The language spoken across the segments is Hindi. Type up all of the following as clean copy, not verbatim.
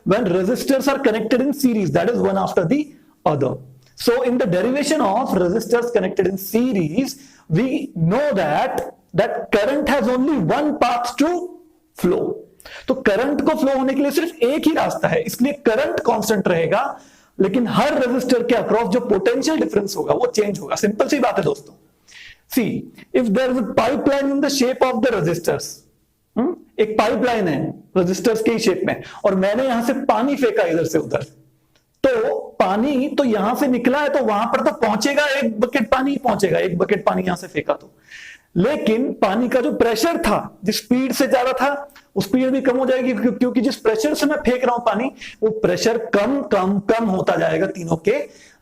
when resistors are connected in series, that is one after the other. So in the derivation of resistors connected in series, we know that current has only one path to flow. तो करंट को फ्लो होने के लिए सिर्फ एक ही रास्ता है, इसलिए करंट कांस्टेंट रहेगा, लेकिन हर रेजिस्टर के अक्रॉस जो पोटेंशियल डिफरेंस होगा वो चेंज होगा। सिंपल सी बात है दोस्तों। See if there is a pipeline in the shape of the resistors, एक पाइपलाइन है रेजिस्टर्स के ही शेप में, और मैंने यहां से पानी फेंका इधर से उधर, तो पानी तो यहां से निकला है तो वहां पर तो पहुंचेगा, एक बकेट पानी पहुंचेगा, एक बकेट पानी यहां से फेंका तो, लेकिन पानी का जो प्रेशर था, जिस स्पीड से जा रहा था वो स्पीड भी कम हो जाएगी, क्योंकि जिस प्रेशर से मैं फेंक रहा हूं पानी, वो प्रेशर कम कम कम होता जाएगा तीनों के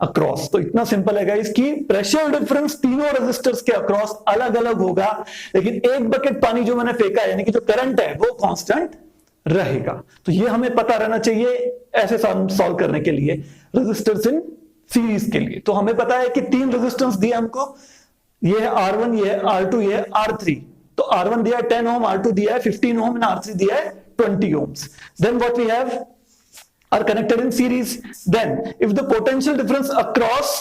अक्रॉस। तो इतना सिंपल है गाइस कि प्रेशर डिफरेंस तीनों रेजिस्टर्स के अक्रॉस अलग अलग होगा, लेकिन एक बकेट पानी जो मैंने फेंका है, यानी कि जो करंट है वो कांस्टेंट रहेगा। तो ये हमें पता रहना चाहिए ऐसे सॉल्व करने के लिए रेजिस्टर्स इन सीरीज के लिए। तो हमें पता है कि तीन रेजिस्टेंस दिए हमको, ये है R1, ये है R2, ये है R3। तो R1 दिया है 10 ओम, R2 दिया है 15 ओम एंड R3 दिया है 20 ohms. Then what we have are connected in series. Then if the potential difference across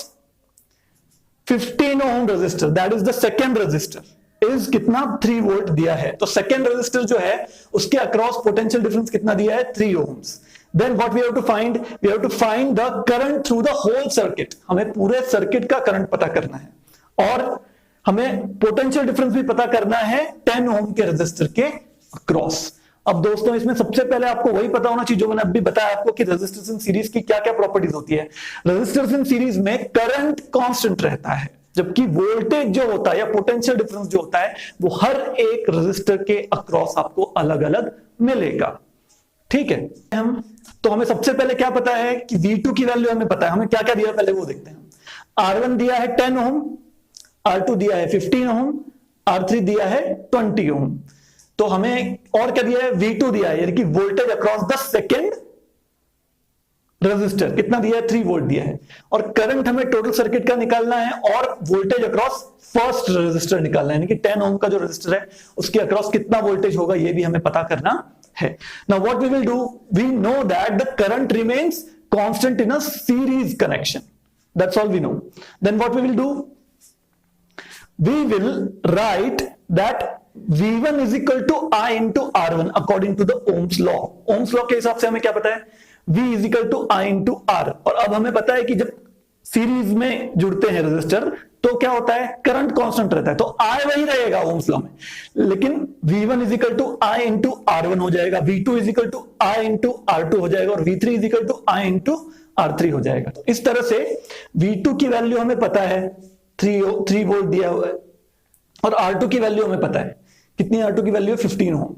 15 ohm resistor, that is the second resistor, is कितना 3 वोल्ट दिया है, तो सेकेंड रेजिस्टर जो है उसके अक्रॉस पोटेंशियल डिफरेंस कितना दिया है 3 ohms. Then what we have to find? We have to find the current through the whole circuit. हमें पूरे सर्किट का करंट पता करना है, और हमें पोटेंशियल डिफरेंस भी पता करना है 10 ओम के रेजिस्टर के अक्रॉस। अब दोस्तों इसमें सबसे पहले आपको वही पता होना चाहिए जो मैंने अभी बताया आपको कि रेजिस्टर्स इन सीरीज की क्या क्या प्रॉपर्टीज होती है। रेजिस्टर्स इन सीरीज में करंट कांस्टेंट रहता है, जबकि वोल्टेज जो होता है या पोटेंशियल डिफरेंस जो होता है वो हर एक रेजिस्टर के अक्रॉस आपको अलग अलग मिलेगा। ठीक है, तो हमें सबसे पहले क्या पता है कि V2 की वैल्यू हमें पता है, हमें क्या क्या दिया पहले वो देखते हैं। R1 दिया है 10 ओम, R2 दिया है 15 ओम, R3 दिया है 20 ओम। तो हमें और क्या दिया है, V2 दिया है, यानी कि voltage across the second resistor कितना दिया है 3 वोल्ट दिया है, और करंट हमें टोटल सर्किट का निकालना है, और वोल्टेज अक्रॉस फर्स्ट रेजिस्टर निकालना है, यानी कि 10 ओम का जो रेजिस्टर है उसके अक्रॉस कितना वोल्टेज होगा ये भी हमें पता करना है। Now what we will do, we know that the current remains constant in a series connection, that's all we know. Then what we will do, we will write that V1 is equal to I into R1 according to the Ohm's law. Ohm's law के हिसाब से हमें क्या पता है, V is equal to I into R। और अब हमें पता है कि जब सीरीज में जुड़ते हैं रेजिस्टर तो क्या होता है, करंट कांस्टेंट रहता है, तो I वही रहेगा ओम्स लॉ में, लेकिन V1 is equal to I into R1 हो जाएगा, V2 is equal to I into R2 हो जाएगा, और V3 is equal to I into R3 हो जाएगा। तो इस तरह से V2 की वैल्यू हमें पता है 3 वोल्ट दिया हुआ है, और R2 की वैल्यू हमें पता है कितनी, R2 की वैल्यू 15 ओम।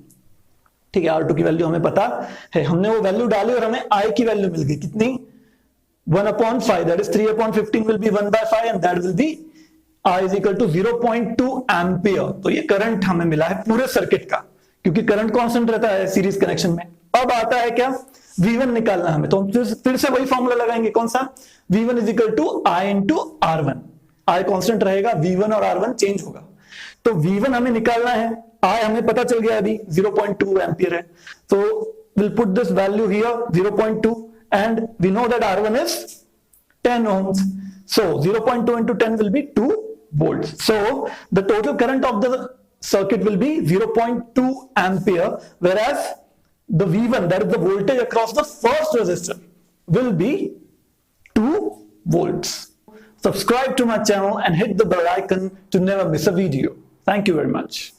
ठीक है, R2 की वैल्यू हमें पता है, हमने वो वैल्यू डाली और हमें I की वैल्यू मिल गई कितनी, 1/5, that is 3/15 will be 1/5 and that will be I is equal to 0.2 ampere. तो ये करंट हमें मिला है पूरे सर्किट का, क्योंकि करंट कांस्टेंट रहता है सीरीज कनेक्शन में। अब आता है क्या, V1 निकालना हमें, तो हम फिर से वही फॉर्मूला लगाएंगे, कौन सा, V1 is equal to I into R1। I constant रहेगा, V1 और R1 चेंज होगा, तो V1 हमें निकालना है, I हमें पता चल गया अभी 0.2 एम्पियर है, तो we'll put this value here 0.2 and we know that R1 is 10 ohms, so 0.2 into 10 will be 2 volts, so the total current of the circuit will be 0.2 ampere, whereas the V1, that is the voltage across the first resistor, will be 2 volts. Subscribe to my channel and hit the bell icon to never miss a video. Thank you very much.